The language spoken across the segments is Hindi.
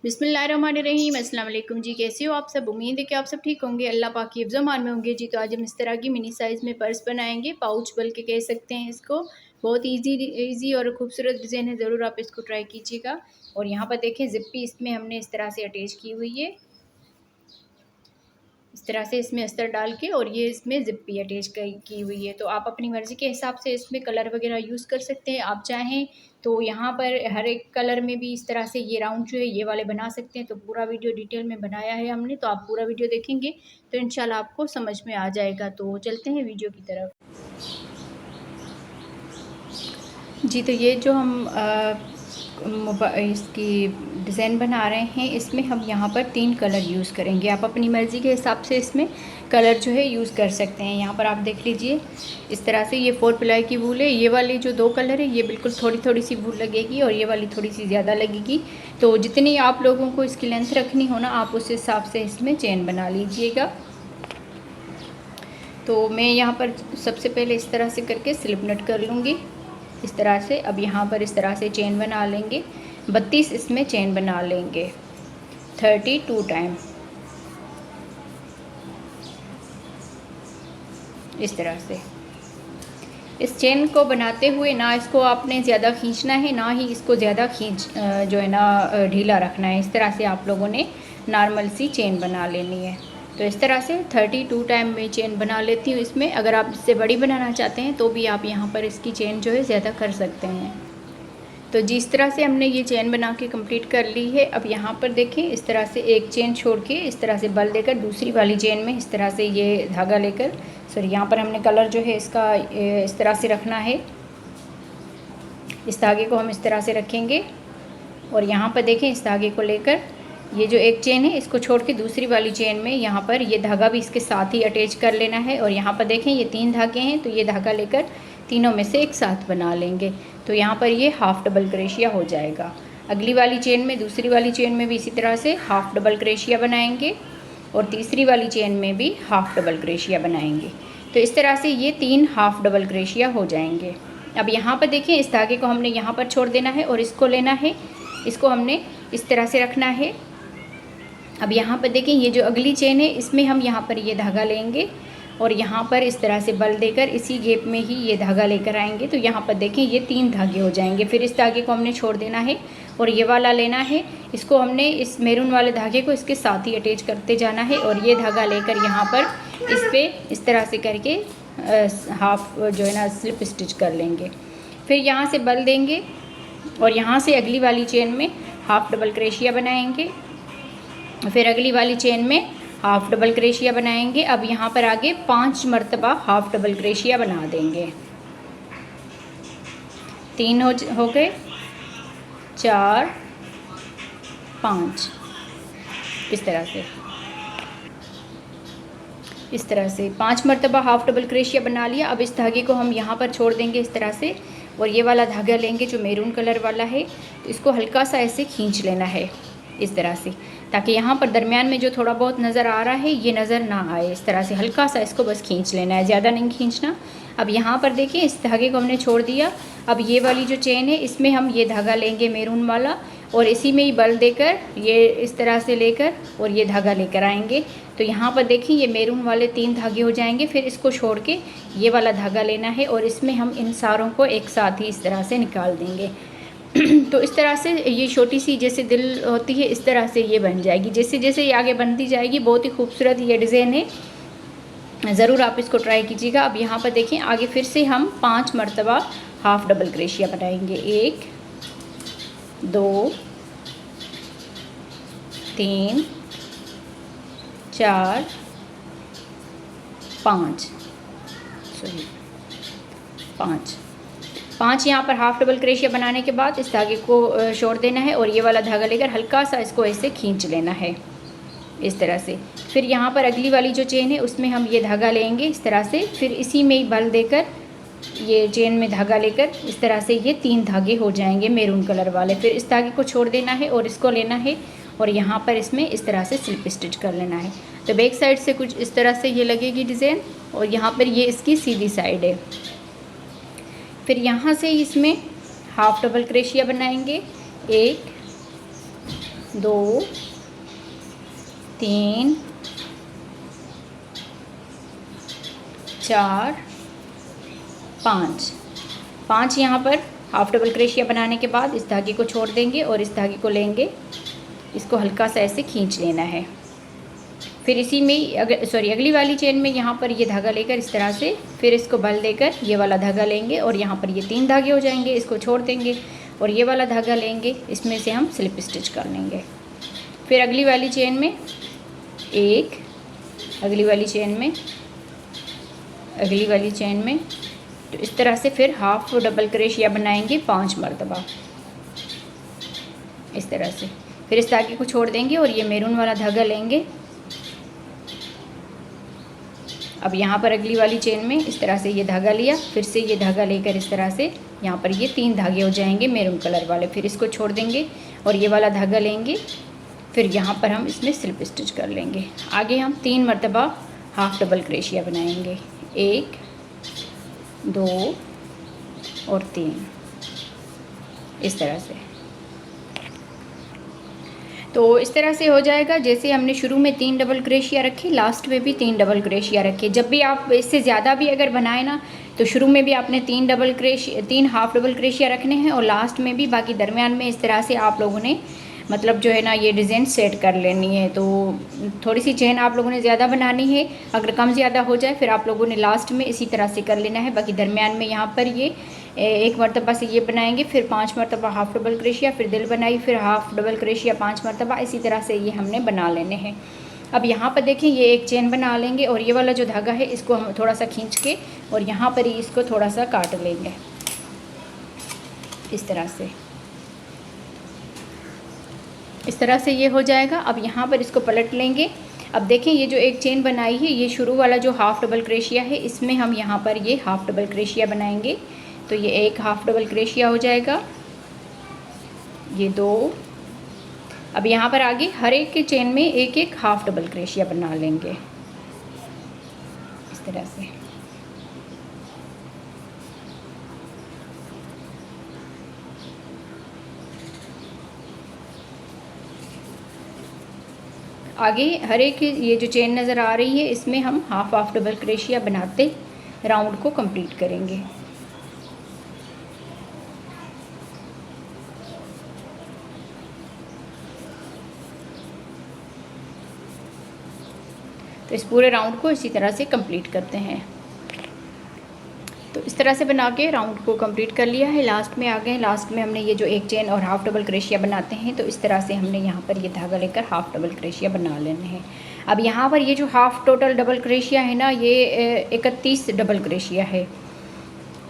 बिस्मिल्लाहिर्रहमानिर्रहीम। अस्सलाम वालेकुम जी, कैसे हो आप सब। उम्मीद है कि आप सब ठीक होंगे, अल्लाह पाक की हिफ्ज़-ओ-मान में होंगे जी। तो आज हम इस तरह की मिनी साइज़ में पर्स बनाएंगे, पाउच बल्कि कह सकते हैं इसको। बहुत इजी और खूबसूरत डिज़ाइन है, ज़रूर आप इसको ट्राई कीजिएगा। और यहाँ पर देखें ज़िप्पी इसमें हमने इस तरह से अटैच की हुई है, इस तरह से इसमें अस्तर डाल के, और ये इसमें ज़िप्पी अटैच की हुई है। तो आप अपनी मर्ज़ी के हिसाब से इसमें कलर वगैरह यूज़ कर सकते हैं। आप चाहें तो यहाँ पर हर एक कलर में भी इस तरह से ये राउंड जो है ये वाले बना सकते हैं। तो पूरा वीडियो डिटेल में बनाया है हमने, तो आप पूरा वीडियो देखेंगे तो इंशाल्लाह आपको समझ में आ जाएगा। तो चलते हैं वीडियो की तरफ जी। तो ये जो हम इसकी डिज़ाइन बना रहे हैं, इसमें हम यहाँ पर 3 कलर यूज़ करेंगे। आप अपनी मर्ज़ी के हिसाब से इसमें कलर जो है यूज़ कर सकते हैं। यहाँ पर आप देख लीजिए, इस तरह से ये 4 प्लाई की वूल है। ये वाली जो 2 कलर है ये बिल्कुल थोड़ी सी वूल लगेगी, और ये वाली थोड़ी सी ज़्यादा लगेगी। तो जितनी आप लोगों को इसकी लेंथ रखनी हो ना, आप उस हिसाब से इसमें चेन बना लीजिएगा। तो मैं यहाँ पर सबसे पहले इस तरह से करके स्लिप नट कर लूँगी इस तरह से। अब यहाँ पर इस तरह से चेन बना लेंगे, 32 इसमें चेन बना लेंगे 32 टाइम इस तरह से। इस चेन को बनाते हुए ना इसको आपने ज़्यादा खींचना है, ना ही इसको ज़्यादा जो है ना ढीला रखना है। इस तरह से आप लोगों ने नॉर्मल सी चेन बना लेनी है। तो इस तरह से 32 टाइम में चेन बना लेती हूँ इसमें। अगर आप इससे बड़ी बनाना चाहते हैं तो भी आप यहाँ पर इसकी चेन जो है ज़्यादा कर सकते हैं। तो जिस तरह से हमने ये चेन बना के कंप्लीट कर ली है, अब यहाँ पर देखें इस तरह से एक चेन छोड़ के इस तरह से बल देकर दूसरी वाली चेन में इस तरह से ये धागा लेकर, सॉरी यहाँ पर हमने कलर जो है इसका इस तरह से रखना है। इस धागे को हम इस तरह से रखेंगे, और यहाँ पर देखें इस धागे को लेकर ये जो एक चेन है इसको छोड़ के दूसरी वाली चेन में यहाँ पर ये धागा भी इसके साथ ही अटैच कर लेना है। और यहाँ पर देखें ये 3 धागे हैं, तो ये धागा लेकर तीनों में से एक साथ बना लेंगे। तो यहाँ पर ये हाफ डबल क्रोशिया हो जाएगा। अगली वाली चेन में, दूसरी वाली चेन में भी इसी तरह से हाफ डबल क्रोशिया बनाएंगे, और तीसरी वाली चेन में भी हाफ डबल क्रोशिया बनाएंगे। तो इस तरह से ये 3 हाफ डबल क्रोशिया हो जाएंगे। अब यहाँ पर देखिए इस धागे को हमने यहाँ पर छोड़ देना है, और इसको लेना है, इसको हमने इस तरह से रखना है। अब यहाँ पर देखें ये जो अगली चेन है इसमें हम यहाँ पर ये धागा लेंगे, और यहाँ पर इस तरह से बल देकर इसी गैप में ही ये धागा लेकर आएंगे। तो यहाँ पर देखें ये 3 धागे हो जाएंगे। फिर इस धागे को हमने छोड़ देना है, और ये वाला लेना है, इसको हमने इस मैरून वाले धागे को इसके साथ ही अटैच करते जाना है। और ये धागा लेकर यहाँ पर इस पर इस तरह से करके हाफ जो है ना स्लिप स्टिच कर लेंगे। फिर यहाँ से बल देंगे, और यहाँ से अगली वाली चेन में हाफ डबल क्रोशिया बनाएंगे। फिर अगली वाली चेन में हाफ डबल क्रोशिया बनाएंगे। अब यहाँ पर आगे 5 मरतबा हाफ डबल क्रोशिया बना देंगे। 3 हो गए, 4, 5 इस तरह से 5 मरतबा हाफ डबल क्रोशिया बना लिया। अब इस धागे को हम यहाँ पर छोड़ देंगे इस तरह से, और ये वाला धागा लेंगे जो मैरून कलर वाला है, तो इसको हल्का सा ऐसे खींच लेना है इस तरह से, ताकि यहाँ पर दरमियान में जो थोड़ा बहुत नज़र आ रहा है ये नज़र ना आए। इस तरह से हल्का सा इसको बस खींच लेना है, ज़्यादा नहीं खींचना। अब यहाँ पर देखिए इस धागे को हमने छोड़ दिया। अब ये वाली जो चेन है इसमें हम ये धागा लेंगे मैरून वाला, और इसी में ही बल देकर ये इस तरह से लेकर और ये धागा लेकर आएंगे। तो यहाँ पर देखिए ये मैरून वाले 3 धागे हो जाएंगे। फिर इसको छोड़ के ये वाला धागा लेना है, और इसमें हम इन सारों को एक साथ ही इस तरह से निकाल देंगे। तो इस तरह से ये छोटी सी जैसे दिल होती है इस तरह से ये बन जाएगी। जैसे जैसे ये आगे बनती जाएगी, बहुत ही खूबसूरत ये डिज़ाइन है, ज़रूर आप इसको ट्राई कीजिएगा। अब यहाँ पर देखें आगे फिर से हम 5 मरतबा हाफ डबल क्रोशिया बनाएंगे। 1, 2, 3, 4, 5 यहाँ पर हाफ डबल क्रोशिया बनाने के बाद इस धागे को छोड़ देना है, और ये वाला धागा लेकर हल्का सा इसको ऐसे खींच लेना है इस तरह से। फिर यहाँ पर अगली वाली जो चेन है उसमें हम ये धागा लेंगे इस तरह से। फिर इसी में ही बल देकर ये चेन में धागा लेकर इस तरह से ये 3 धागे हो जाएंगे मैरून कलर वाले। फिर इस धागे को छोड़ देना है, और इसको लेना है, और यहाँ पर इसमें इस तरह से स्लिप स्टिच कर लेना है। तो बैक साइड से कुछ इस तरह से ये लगेगी डिज़ाइन, और यहाँ पर ये इसकी सीधी साइड है। फिर यहाँ से इसमें हाफ डबल क्रोशिया बनाएंगे। 1, 2 3 4 5 5 यहाँ पर हाफ डबल क्रोशिया बनाने के बाद इस धागे को छोड़ देंगे और इस धागे को लेंगे, इसको हल्का सा ऐसे खींच लेना है। फिर इसी में अगली वाली चेन में यहाँ पर ये धागा लेकर इस तरह से फिर इसको बल देकर ये वाला धागा लेंगे और यहाँ पर ये 3 धागे हो जाएंगे, इसको छोड़ देंगे और ये वाला धागा लेंगे, इसमें से हम स्लिप स्टिच कर लेंगे। फिर अगली वाली चेन में एक, अगली वाली चेन में, अगली वाली चेन में, तो इस तरह से फिर हाफ डबल क्रोशिया बनाएंगे 5 मरतबा इस तरह से। फिर इस धागे को छोड़ देंगे और ये मैरून वाला धागा लेंगे। अब यहाँ पर अगली वाली चेन में इस तरह से ये धागा लिया, फिर से ये धागा लेकर इस तरह से यहाँ पर ये 3 धागे हो जाएंगे मैरून कलर वाले। फिर इसको छोड़ देंगे और ये वाला धागा लेंगे, फिर यहाँ पर हम इसमें स्लिप स्टिच कर लेंगे। आगे हम 3 मरतबा हाफ डबल क्रोशिया बनाएंगे, 1 2 और 3 इस तरह से। तो इस तरह से हो जाएगा। जैसे हमने शुरू में 3 डबल क्रोशिया रखे, लास्ट में भी 3 डबल क्रोशिया रखे। जब भी आप इससे ज़्यादा भी अगर बनाए ना, तो शुरू में भी आपने 3 हाफ डबल क्रोशिया रखने हैं और लास्ट में भी, बाकी दरमियान में इस तरह से आप लोगों ने मतलब जो है ना ये डिज़ाइन सेट कर लेनी है। तो थोड़ी सी चेन आप लोगों ने ज़्यादा बनानी है, अगर कम ज़्यादा हो जाए फिर आप लोगों ने लास्ट में इसी तरह से कर लेना है। बाकी दरमियान में यहाँ पर ये 1 मरतबा से ये बनाएंगे, फिर 5 मरतबा हाफ डबल क्रोशिया, फिर दिल बनाई, फिर हाफ डबल क्रोशिया 5 मरतबा, इसी तरह से ये हमने बना लेने हैं। अब यहाँ पर देखें ये एक चेन बना लेंगे और ये वाला जो धागा है इसको हम थोड़ा सा खींच के और यहाँ पर ही इसको थोड़ा सा काट लेंगे इस तरह से। इस तरह से ये हो जाएगा। अब यहाँ पर इसको पलट लेंगे। अब देखें ये जो एक चेन बनाई है, ये शुरू वाला जो हाफ डबल क्रोशिया है, इसमें हम यहाँ पर ये हाफ डबल क्रोशिया बनाएंगे। तो ये एक हाफ डबल क्रोशिया हो जाएगा, ये 2। अब यहाँ पर आगे हर एक के चेन में एक एक हाफ डबल क्रोशिया बना लेंगे इस तरह से। आगे हर एक ये जो चेन नज़र आ रही है इसमें हम हाफ डबल क्रोशिया बनाते राउंड को कंप्लीट करेंगे। तो इस पूरे राउंड को इसी तरह से कंप्लीट करते हैं। तो इस तरह से बना के राउंड को कंप्लीट कर लिया है। लास्ट में आ गए, लास्ट में हमने ये जो एक चेन और हाफ डबल क्रोशिया बनाते हैं, तो इस तरह से हमने यहाँ पर ये धागा लेकर हाफ डबल क्रोशिया बना लेने हैं। अब यहाँ पर ये जो हाफ टोटल डबल क्रोशिया है ना, ये 31 डबल क्रोशिया है।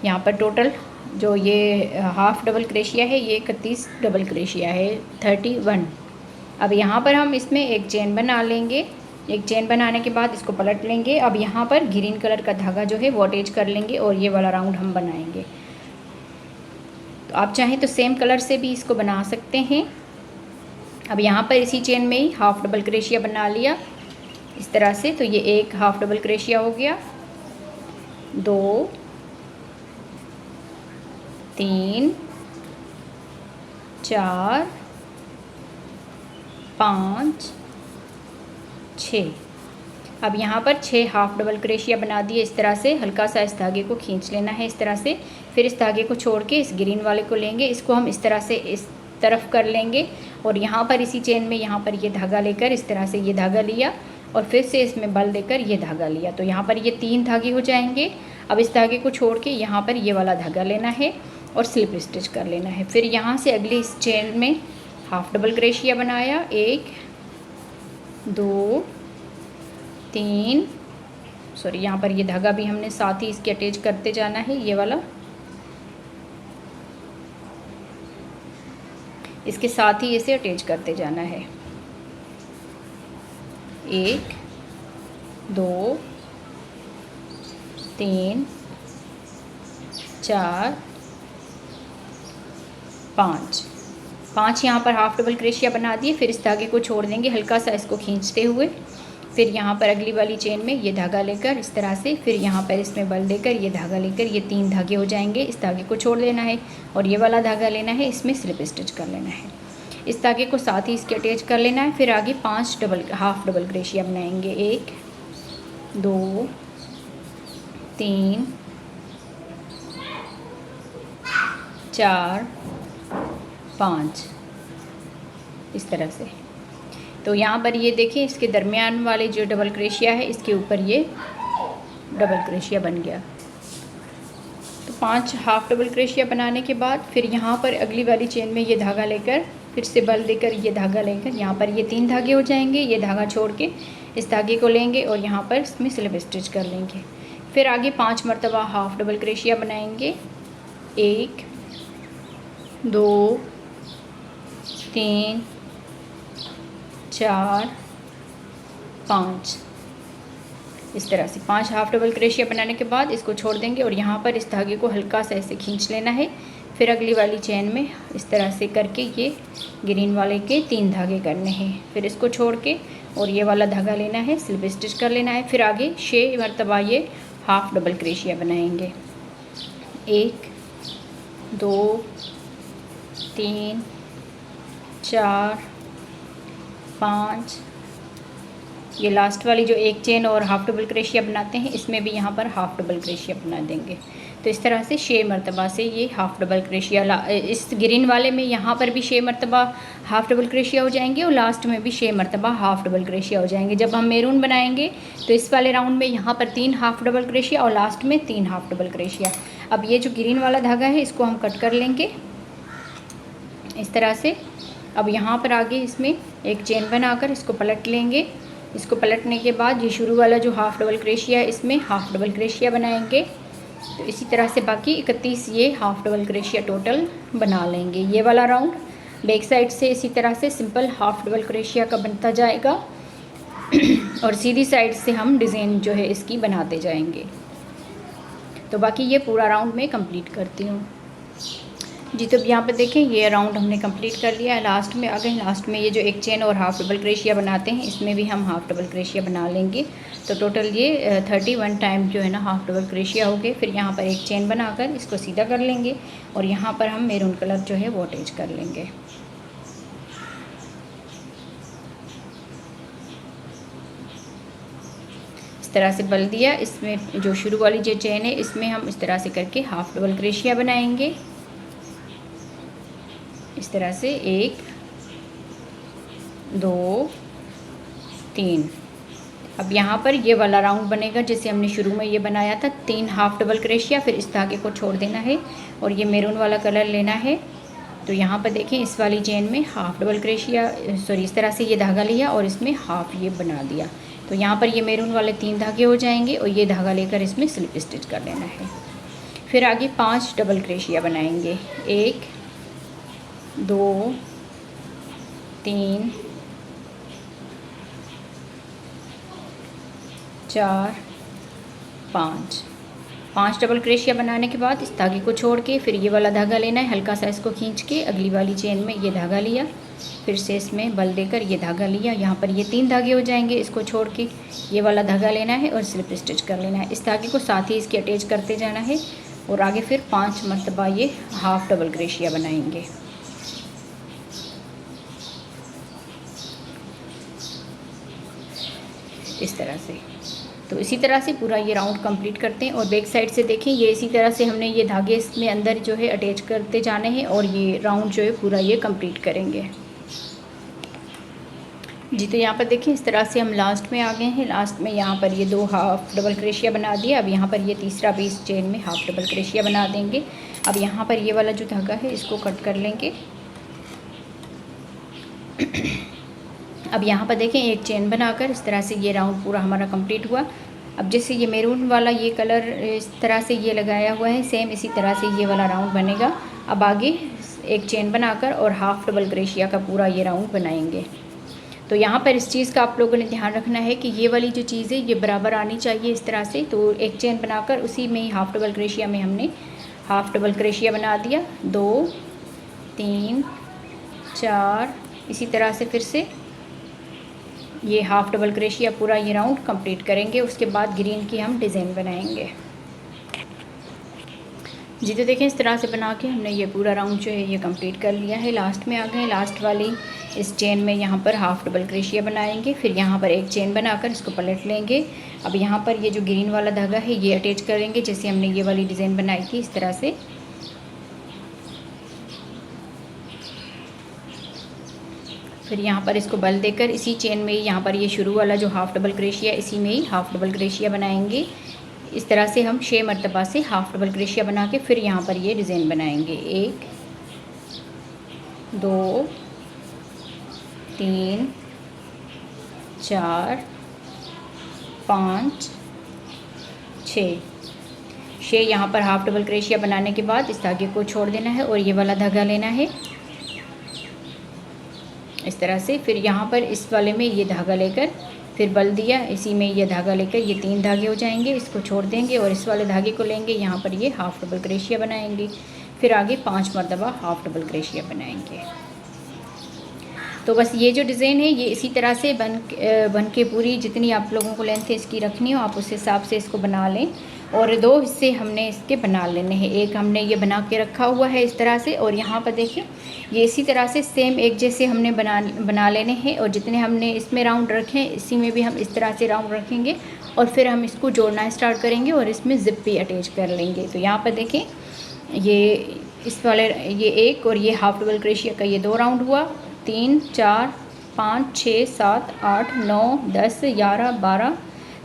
यहाँ पर टोटल जो ये हाफ डबल क्रोशिया है ये 31 डबल क्रोशिया है, 31। अब यहाँ पर हम इसमें एक चेन बना लेंगे। एक चेन बनाने के बाद इसको पलट लेंगे। अब यहाँ पर ग्रीन कलर का धागा जो है वो अटैच कर लेंगे और ये वाला राउंड हम बनाएंगे। तो आप चाहें तो सेम कलर से भी इसको बना सकते हैं। अब यहाँ पर इसी चेन में ही हाफ डबल क्रोशिया बना लिया इस तरह से। तो ये एक हाफ डबल क्रोशिया हो गया, 2 3 4 5 6। अब यहाँ पर 6 हाफ डबल क्रोशिया बना दिए इस तरह से। हल्का सा इस धागे को खींच लेना है इस तरह से। फिर इस धागे को छोड़ के इस ग्रीन वाले को लेंगे, इसको हम इस तरह से इस तरफ कर लेंगे और यहाँ पर इसी चेन में यहाँ पर ये धागा लेकर इस तरह से ये धागा लिया और फिर से इसमें बल देकर ये धागा लिया। तो यहाँ पर ये 3 धागे हो जाएंगे। अब इस धागे को छोड़ के यहाँ पर ये वाला धागा लेना है और स्लिप स्टिच कर लेना है। फिर यहाँ से अगली इस चेन में हाफ डबल क्रोशिया बनाया, 1 2 3, सॉरी यहाँ पर ये धागा भी हमने साथ ही इसके अटैच करते जाना है, ये वाला इसके साथ ही इसे अटैच करते जाना है। 1 2 3 4 5 यहाँ पर हाफ डबल क्रोशिया बना दिए। फिर इस धागे को छोड़ देंगे हल्का सा इसको खींचते हुए। फिर यहाँ पर अगली वाली चेन में ये धागा लेकर इस तरह से, फिर यहाँ पर इसमें बल देकर ये धागा लेकर ये 3 धागे हो जाएंगे। इस धागे को छोड़ देना है और ये वाला धागा लेना है, इसमें स्लिप स्टिच कर लेना है। इस धागे को साथ ही इसके अटैच कर लेना है। फिर आगे 5 हाफ डबल क्रोशिया बनाएंगे। 1 2 3 4 5 इस तरह से। तो यहाँ पर ये देखें, इसके दरमियान वाले जो डबल क्रोशिया है इसके ऊपर ये डबल क्रोशिया बन गया। तो 5 हाफ डबल क्रोशिया बनाने के बाद फिर यहाँ पर अगली वाली चेन में ये धागा लेकर फिर से बल देकर ये धागा लेकर यहाँ पर ये 3 धागे हो जाएंगे। ये धागा छोड़ के इस धागे को लेंगे और यहाँ पर इसमें स्लिप स्टिच कर लेंगे। फिर आगे 5 मरतबा हाफ डबल क्रोशिया बनाएंगे। 1 2 3 4 5 इस तरह से 5 हाफ डबल क्रोशिया बनाने के बाद इसको छोड़ देंगे और यहाँ पर इस धागे को हल्का सा ऐसे खींच लेना है। फिर अगली वाली चेन में इस तरह से करके ये ग्रीन वाले के 3 धागे करने हैं। फिर इसको छोड़ के और ये वाला धागा लेना है, स्लिप स्टिच कर लेना है। फिर आगे 6 मरतबा ये हाफ डबल क्रोशिया बनाएंगे। 1 2 3 4 5 ये लास्ट वाली जो एक चेन और हाफ डबल क्रोशिया बनाते हैं इसमें भी यहाँ पर हाफ डबल क्रोशिया बना देंगे। तो इस तरह से 6 मरतबा से ये हाफ डबल क्रोशिया इस ग्रीन वाले में यहाँ पर भी 6 मरतबा हाफ डबल क्रोशिया हो जाएंगे और लास्ट में भी 6 मरतबा हाफ डबल क्रोशिया हो जाएंगे। जब हम मैरून बनाएंगे तो इस वाले राउंड में यहाँ पर 3 हाफ डबल क्रोशिया और लास्ट में 3 हाफ डबल क्रोशिया। अब ये जो ग्रीन वाला धागा है इसको हम कट कर लेंगे इस तरह से। अब यहाँ पर आगे इसमें एक चेन बनाकर इसको पलट लेंगे। इसको पलटने के बाद ये शुरू वाला जो हाफ डबल क्रोशिया है इसमें हाफ डबल क्रोशिया बनाएंगे। तो इसी तरह से बाकी 31 ये हाफ डबल क्रोशिया टोटल बना लेंगे। ये वाला राउंड बैक साइड से इसी तरह से सिंपल हाफ डबल क्रोशिया का बनता जाएगा और सीधी साइड से हम डिज़ाइन जो है इसकी बनाते जाएंगे। तो बाकी ये पूरा राउंड मैं कंप्लीट करती हूँ जी। तो यहाँ पर देखें ये राउंड हमने कंप्लीट कर लिया है। लास्ट में आ गए, लास्ट में ये जो एक चेन और हाफ डबल क्रोशिया बनाते हैं इसमें भी हम हाफ डबल क्रोशिया बना लेंगे। तो टोटल ये 31 टाइम जो है ना हाफ डबल क्रोशिया हो गए। फिर यहाँ पर एक चेन बनाकर इसको सीधा कर लेंगे और यहाँ पर हम मैरून कलर जो है वो अटैच कर लेंगे। इस तरह से बल दिया। इसमें जो शुरू वाली जो चेन है इसमें हम इस तरह से करके हाफ डबल क्रोशिया बनाएंगे इस तरह से। 1 2 3। अब यहाँ पर ये वाला राउंड बनेगा जैसे हमने शुरू में ये बनाया था। 3 हाफ डबल क्रोशिया, फिर इस धागे को छोड़ देना है और ये मैरून वाला कलर लेना है। तो यहाँ पर देखें इस वाली चेन में हाफ डबल क्रोशिया इस तरह से ये धागा लिया और इसमें हाफ ये बना दिया। तो यहाँ पर ये मैरून वाले 3 धागे हो जाएंगे और ये धागा लेकर इसमें स्लिप स्टिच कर लेना है। फिर आगे 5 डबल क्रोशिया बनाएंगे। 1 2 3 4 5। 5 डबल क्रोशिया बनाने के बाद इस धागे को छोड़ के फिर ये वाला धागा लेना है, हल्का सा इसको खींच के अगली वाली चेन में ये धागा लिया, फिर से इसमें बल देकर ये धागा लिया। यहाँ पर ये 3 धागे हो जाएंगे। इसको छोड़ के ये वाला धागा लेना है और स्लिप स्टिच कर लेना है। इस धागे को साथ ही इसके अटैच करते जाना है और आगे फिर 5 मरतबा ये हाफ डबल क्रोशिया बनाएंगे। इस तरह से। तो इसी तरह से पूरा ये राउंड कंप्लीट करते हैं और बैक साइड से देखें ये इसी तरह से हमने ये धागे इसमें अंदर जो है अटैच करते जाने हैं और ये राउंड जो है पूरा ये कंप्लीट करेंगे जी। तो यहाँ पर देखें इस तरह से हम लास्ट में आ गए हैं। लास्ट में यहाँ पर ये 2 हाफ डबल क्रोशिया बना दिया। अब यहाँ पर ये तीसरा भी इस चेन में हाफ डबल क्रोशिया बना देंगे। अब यहाँ पर ये वाला जो धागा है इसको कट कर लेंगे। अब यहाँ पर देखें एक चेन बनाकर इस तरह से ये राउंड पूरा हमारा कंप्लीट हुआ। अब जैसे ये मैरून वाला ये कलर इस तरह से ये लगाया हुआ है, सेम इसी तरह से ये वाला राउंड बनेगा। अब आगे एक चेन बनाकर और हाफ डबल क्रोशिया का पूरा ये राउंड बनाएंगे। तो यहाँ पर इस चीज़ का आप लोगों ने ध्यान रखना है कि ये वाली जो चीज़ है ये बराबर आनी चाहिए इस तरह से। तो एक चेन बनाकर उसी में ही हाफ डबल क्रोशिया में हमने हाफ डबल क्रोशिया बना दिया। 2 3 4 इसी तरह से फिर से ये हाफ डबल क्रोशिया पूरा ये राउंड कंप्लीट करेंगे। उसके बाद ग्रीन की हम डिज़ाइन बनाएंगे। जी तो देखें, इस तरह से बना के हमने ये पूरा राउंड जो है ये कंप्लीट कर लिया है। लास्ट में आ गए, लास्ट वाली इस चेन में यहाँ पर हाफ डबल क्रोशिया बनाएंगे, फिर यहाँ पर एक चेन बनाकर इसको पलट लेंगे। अब यहाँ पर ये जो ग्रीन वाला धागा है ये अटैच करेंगे, जैसे हमने ये वाली डिज़ाइन बनाई थी इस तरह से। फिर यहाँ पर इसको बल देकर इसी चेन में ही यहाँ पर ये शुरू वाला जो हाफ डबल क्रोशिया, इसी में ही हाफ डबल क्रोशिया बनाएंगे। इस तरह से हम 6 मरतबा से हाफ डबल क्रोशिया बना के फिर यहाँ पर ये डिज़ाइन बनाएंगे। 1 2 3 4 5 6 यहाँ पर हाफ डबल क्रोशिया बनाने के बाद इस धागे को छोड़ देना है और ये वाला धागा लेना है इस तरह से। फिर यहाँ पर इस वाले में ये धागा लेकर फिर बल दिया, इसी में ये धागा लेकर ये 3 धागे हो जाएंगे, इसको छोड़ देंगे और इस वाले धागे को लेंगे, यहाँ पर ये हाफ डबल क्रोशिया बनाएंगे। फिर आगे 5 मरतबा हाफ डबल क्रोशिया बनाएंगे। तो बस ये जो डिज़ाइन है ये इसी तरह से बन के पूरी जितनी आप लोगों को लेंथ इसकी रखनी हो आप उस हिसाब से इसको बना लें। और 2 हिस्से हमने इसके बना लेने हैं। एक हमने ये बना के रखा हुआ है इस तरह से, और यहाँ पर देखिए ये इसी तरह से सेम एक जैसे हमने बना लेने हैं। और जितने हमने इसमें राउंड रखे हैं इसी में भी हम इस तरह से राउंड रखेंगे और फिर हम इसको जोड़ना स्टार्ट करेंगे और इसमें ज़िप भी अटैच कर लेंगे। तो यहाँ पर देखें ये इस वाले ये एक और ये हाफ डबल क्रोशिया का ये 2 राउंड हुआ, 3 4 5 6 7 8 9 10 11 12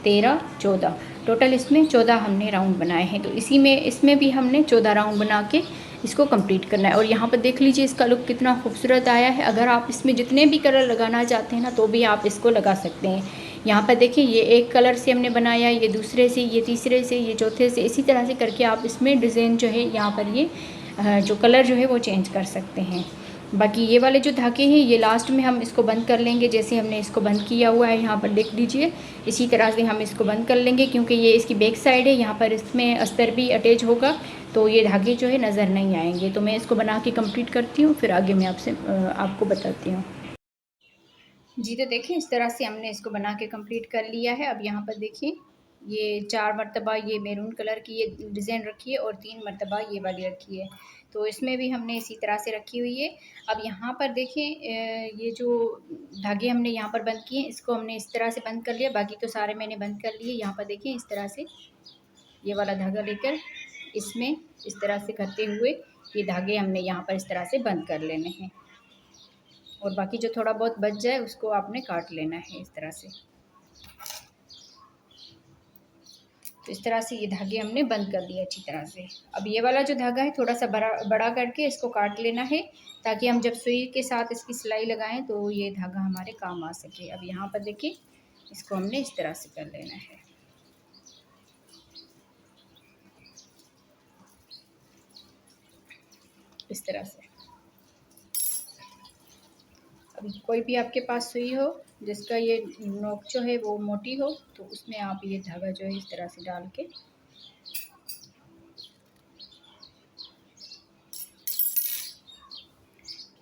13 14 टोटल इसमें 14 हमने राउंड बनाए हैं। तो इसमें भी हमने 14 राउंड बना के इसको कंप्लीट करना है। और यहाँ पर देख लीजिए इसका लुक कितना खूबसूरत आया है। अगर आप इसमें जितने भी कलर लगाना चाहते हैं ना तो भी आप इसको लगा सकते हैं। यहाँ पर देखिए ये एक कलर से हमने बनाया, ये दूसरे से, ये तीसरे से, ये चौथे से, इसी तरह से करके आप इसमें डिज़ाइन जो है यहाँ पर ये जो कलर जो है वो चेंज कर सकते हैं। बाकी ये वाले जो धागे हैं ये लास्ट में हम इसको बंद कर लेंगे, जैसे हमने इसको बंद किया हुआ है यहाँ पर देख लीजिए, इसी तरह से हम इसको बंद कर लेंगे क्योंकि ये इसकी बैक साइड है। यहाँ पर इसमें अस्तर भी अटैच होगा तो ये धागे जो है नज़र नहीं आएंगे। तो मैं इसको बना के कंप्लीट करती हूँ, फिर आगे मैं आपको बताती हूँ। जी तो देखिए इस तरह से हमने इसको बना के कंप्लीट कर लिया है। अब यहाँ पर देखिए ये 4 मरतबा ये मैरून कलर की ये डिज़ाइन रखी है और 3 मरतबा ये वाली रखी है। तो इसमें भी हमने इसी तरह से रखी हुई है। अब यहाँ पर देखें ये जो धागे हमने यहाँ पर बंद किए इसको हमने इस तरह से बंद कर लिया, बाकी तो सारे मैंने बंद कर लिए। यहाँ पर देखें इस तरह से ये वाला धागा लेकर इसमें इस तरह से करते हुए ये धागे हमने यहाँ पर इस तरह से बंद कर लेने हैं और बाकी जो थोड़ा बहुत बच जाए उसको आपने काट लेना है इस तरह से। तो इस तरह से ये धागे हमने बंद कर दिए अच्छी तरह से। अब ये वाला जो धागा है थोड़ा सा बड़ा करके इसको काट लेना है ताकि हम जब सुई के साथ इसकी सिलाई लगाएं तो ये धागा हमारे काम आ सके। अब यहाँ पर देखिए इसको हमने इस तरह से कर लेना है, इस तरह से। अब कोई भी आपके पास सुई हो जिसका ये नोक जो है वो मोटी हो तो उसमें आप ये धागा जो है इस तरह से डाल के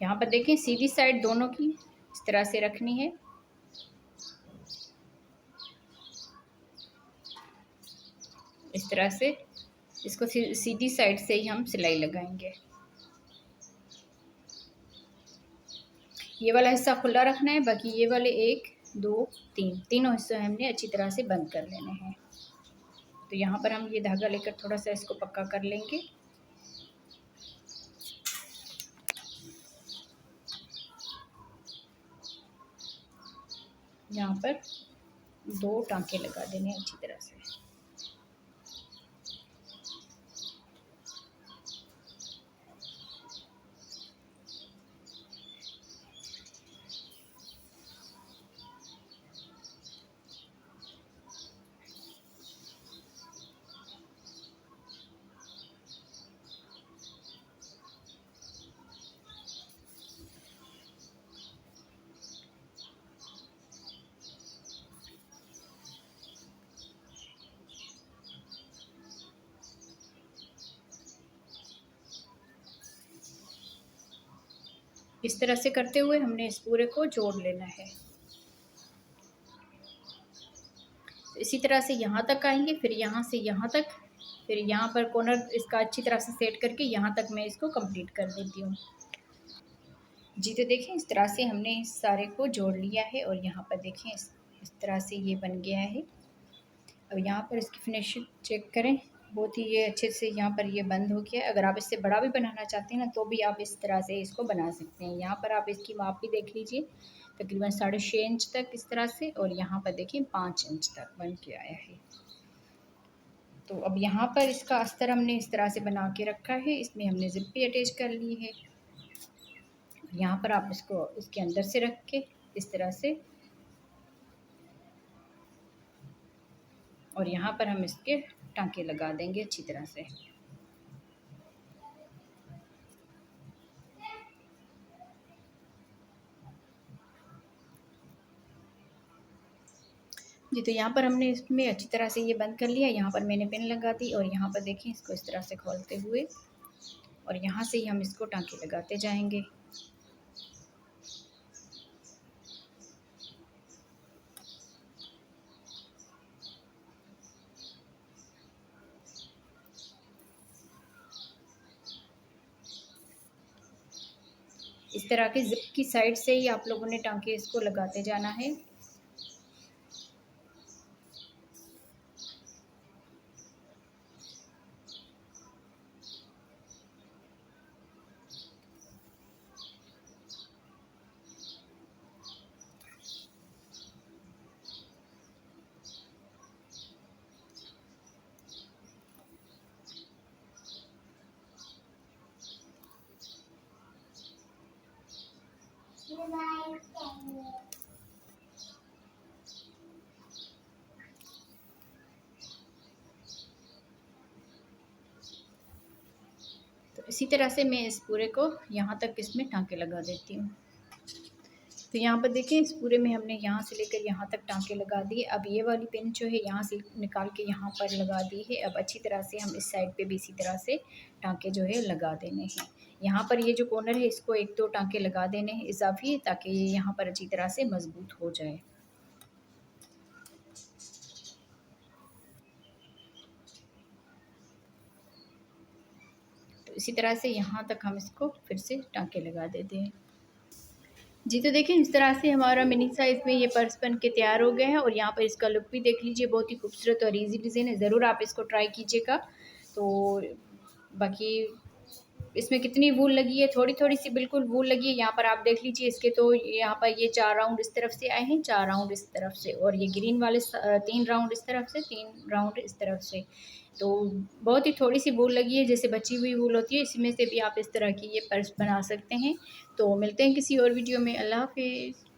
यहाँ पर देखें सीधी साइड दोनों की इस तरह से रखनी है। इस तरह से इसको सीधी साइड से ही हम सिलाई लगाएंगे। ये वाला हिस्सा खुला रखना है, बाकी ये वाले 1 2 3 तीनों हिस्से हमने अच्छी तरह से बंद कर लेने हैं। तो यहाँ पर हम ये धागा लेकर थोड़ा सा इसको पक्का कर लेंगे। यहाँ पर 2 टांके लगा देने अच्छी तरह से। इस तरह से करते हुए हमने इस पूरे को जोड़ लेना है। तो इसी तरह से यहाँ तक आएंगे, फिर यहाँ से यहाँ तक, फिर यहाँ पर कॉर्नर इसका अच्छी तरह से सेट करके यहाँ तक मैं इसको कंप्लीट कर देती हूँ। जी तो देखें इस तरह से हमने इस सारे को जोड़ लिया है और यहाँ पर देखें इस तरह से ये बन गया है। अब यहाँ पर इसकी फिनिशिंग चेक करें, बहुत ही ये अच्छे से यहाँ पर ये बंद हो गया है। अगर आप इससे बड़ा भी बनाना चाहते हैं ना तो भी आप इस तरह से इसको बना सकते हैं। यहाँ पर आप इसकी माप भी देख लीजिए, तकरीबन 6.5 इंच तक इस तरह से, और यहाँ पर देखिए 5 इंच तक बन के आया है। तो अब यहाँ पर इसका अस्तर हमने इस तरह से बना के रखा है, इसमें हमने ज़िप भी अटैच कर ली है। यहाँ पर आप इसको इसके अंदर से रख के इस तरह से, और यहाँ पर हम इसके टांके लगा देंगे अच्छी तरह से। जी तो यहाँ पर हमने इसमें अच्छी तरह से ये बंद कर लिया। यहाँ पर मैंने पिन लगा दी और यहाँ पर देखें इसको इस तरह से खोलते हुए, और यहाँ से ही हम इसको टांके लगाते जाएंगे। इस तरह के ज़िप की साइड से ही आप लोगों ने टांके इसको लगाते जाना है। तो इसी तरह से मैं इस पूरे को यहाँ तक इसमें टांके लगा देती हूँ। तो यहाँ पर देखिए इस पूरे में हमने यहाँ से लेकर यहाँ तक टांके लगा दिए। अब ये वाली पिन जो है यहाँ से निकाल के यहाँ पर लगा दी है। अब अच्छी तरह से हम इस साइड पे भी इसी तरह से टांके जो है लगा देने हैं। यहाँ पर ये जो कॉर्नर है इसको 1-2 टांके लगा देने हैं इजाफी, ताकि ये यहाँ पर अच्छी तरह से मजबूत हो जाए। तो इसी तरह से यहाँ तक हम इसको फिर से टांके लगा देते हैं। जी तो देखें इस तरह से हमारा मिनी साइज़ में ये पर्स बन के तैयार हो गया है, और यहाँ पर इसका लुक भी देख लीजिए, बहुत ही खूबसूरत और इजी डिज़ाइन है। ज़रूर आप इसको ट्राई कीजिएगा। तो बाकी इसमें कितनी वूल लगी है, थोड़ी सी बिल्कुल वूल लगी है। यहाँ पर आप देख लीजिए इसके, तो यहाँ पर ये 4 राउंड इस तरफ से आए हैं, 4 राउंड इस तरफ से, और ये ग्रीन वाले 3 राउंड इस तरफ से, 3 राउंड इस तरफ से। तो बहुत ही थोड़ी सी वूल लगी है, जैसे बची हुई वूल होती है, इसमें से भी आप इस तरह की ये पर्स बना सकते हैं। तो मिलते हैं किसी और वीडियो में। अल्लाह हाफिज़।